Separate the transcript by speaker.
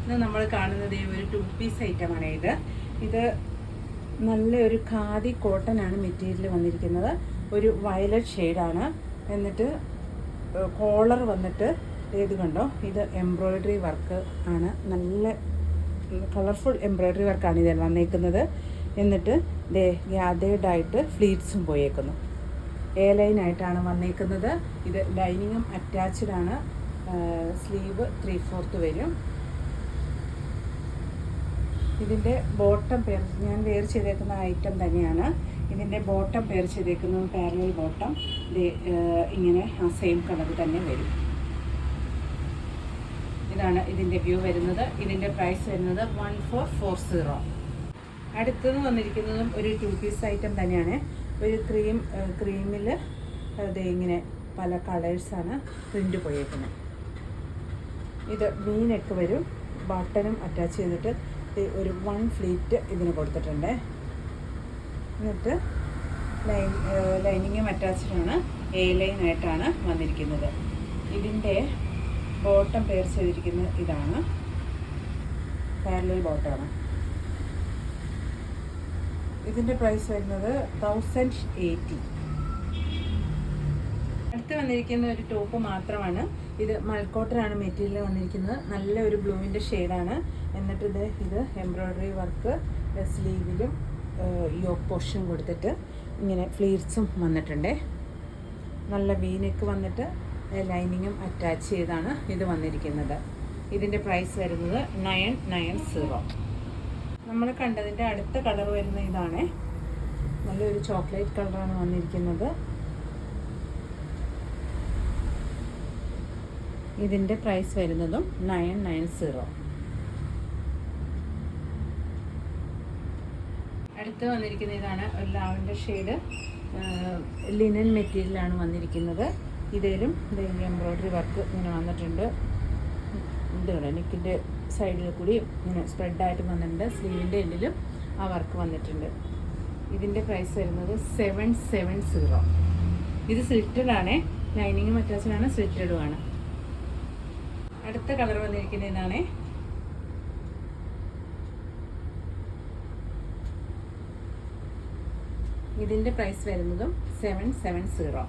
Speaker 1: ഇന്ന് നമ്മൾ കാണുന്നത് ഒരു 2 പീസ് ഐറ്റമാണ്. ഇത് നല്ലൊരു ഖാദി കോട്ടൺ ആണ് മെറ്റീരിയൽ വന്നിരിക്കുന്നത്. ഒരു വയലറ്റ് ഷെയ്ഡാണ്. എന്നിട്ട് കോളർ വന്നിട്ട് ഇത് കണ്ടോ, ഇത് എംബ്രോയ്ഡറി വർക്ക് ആണ്. നല്ല കളർഫുൾ എംബ്രോയ്ഡറി വർക്കാണ് ഇതിൽ വന്നേക്കുന്നത്. എന്നിട്ട് ഗ്യാതേർഡായിട്ട് ഫ്ലീറ്റ്സും പോയേക്കുന്നു. എ ലൈനായിട്ടാണ് വന്നേക്കുന്നത്. ഇത് ലൈനിങ്ങും അറ്റാച്ച്ഡ് ആണ്. സ്ലീവ് 3/4 വരും. ഇതിൻ്റെ ബോട്ടം പെയർ ഞാൻ വെയർ ചെയ്തേക്കുന്ന ഐറ്റം തന്നെയാണ്. ഇതിൻ്റെ ബോട്ടം പെയർ ചെയ്തേക്കുന്നത് പാരലൽ ബോട്ടം. ഇങ്ങനെ ആ സെയിം കളർ തന്നെ വരും. ഇതാണ് ഇതിൻ്റെ വ്യൂ വരുന്നത്. ഇതിൻ്റെ പ്രൈസ് വരുന്നത് 1440. അടുത്തത് വന്നിരിക്കുന്നതും ഒരു 2 പീസ് ഐറ്റം തന്നെയാണ്. ഒരു ക്രീമിൽ ഇങ്ങനെ പല കളേഴ്സാണ് പ്രിൻ്റ് പോയേക്കുന്നത്. ഇത് വീനൊക്കെ വരും. ബട്ടണും അറ്റാച്ച് ചെയ്തിട്ട് ഒരു 1 ഫ്ലീറ്റ് ഇതിന് കൊടുത്തിട്ടുണ്ട്. എന്നിട്ട് ലൈനിങ്ങും അറ്റാച്ച്ഡാണ്. എ ലൈനായിട്ടാണ് വന്നിരിക്കുന്നത്. ഇതിൻ്റെ ബോട്ടം പെയർ ചെയ്തിരിക്കുന്നത് ഇതാണ്, പാരലൽ ബോട്ടമാണ്. ഇതിൻ്റെ പ്രൈസ് വരുന്നത് 1080. അടുത്ത് വന്നിരിക്കുന്ന ഒരു ടോപ്പ് മാത്രമാണ്. ഇത് മൽക്കോട്ടനാണ് മെറ്റീരിയൽ വന്നിരിക്കുന്നത്. നല്ല ഒരു ബ്ലൂവിൻ്റെ ഷെയ്ഡാണ്. എന്നിട്ട് ഇത് എംബ്രോയ്ഡറി വർക്ക് സ്ലീവിലും യോക്ക് പോർഷൻ കൊടുത്തിട്ട് ഇങ്ങനെ ഫ്ലീറ്റ്സും വന്നിട്ടുണ്ട്. നല്ല വീനെക്ക് വന്നിട്ട് ലൈനിങ്ങും അറ്റാച്ച് ചെയ്താണ് ഇത് വന്നിരിക്കുന്നത്. ഇതിൻ്റെ പ്രൈസ് വരുന്നത് 990. നമ്മൾ കണ്ടതിൻ്റെ അടുത്ത കളർ വരുന്ന ഇതാണ്. നല്ലൊരു ചോക്ലേറ്റ് കളറാണ് വന്നിരിക്കുന്നത്. ഇതിൻ്റെ പ്രൈസ് വരുന്നതും 990. അടുത്ത് വന്നിരിക്കുന്ന ഇതാണ് ഒരു ലാവൻഡർ ഷെയ്ഡ് ലിനൻ മെറ്റീരിയലാണ് വന്നിരിക്കുന്നത്. ഇതിലും എംബ്രോയ്ഡറി വർക്ക് ഇങ്ങനെ വന്നിട്ടുണ്ട്. ഇതുണ്ട് നെക്കിൻ്റെ സൈഡിൽ കൂടി ഇങ്ങനെ സ്പ്രെഡായിട്ട് വന്നിട്ടുണ്ട്. സ്ലീവിൻ്റെ എൻഡിലും ആ വർക്ക് വന്നിട്ടുണ്ട്. ഇതിൻ്റെ പ്രൈസ് വരുന്നത് 770. ഇത് സ്ലിറ്റഡാണ്. ലൈനിങ്ങും അറ്റാച്ച്ഡാണ്, സ്ലിറ്റഡുമാണ്. അടുത്ത കളർ വന്നിരിക്കുന്ന ഇതാണ്. ഇതിൻ്റെ പ്രൈസ് വരുന്നതും 770.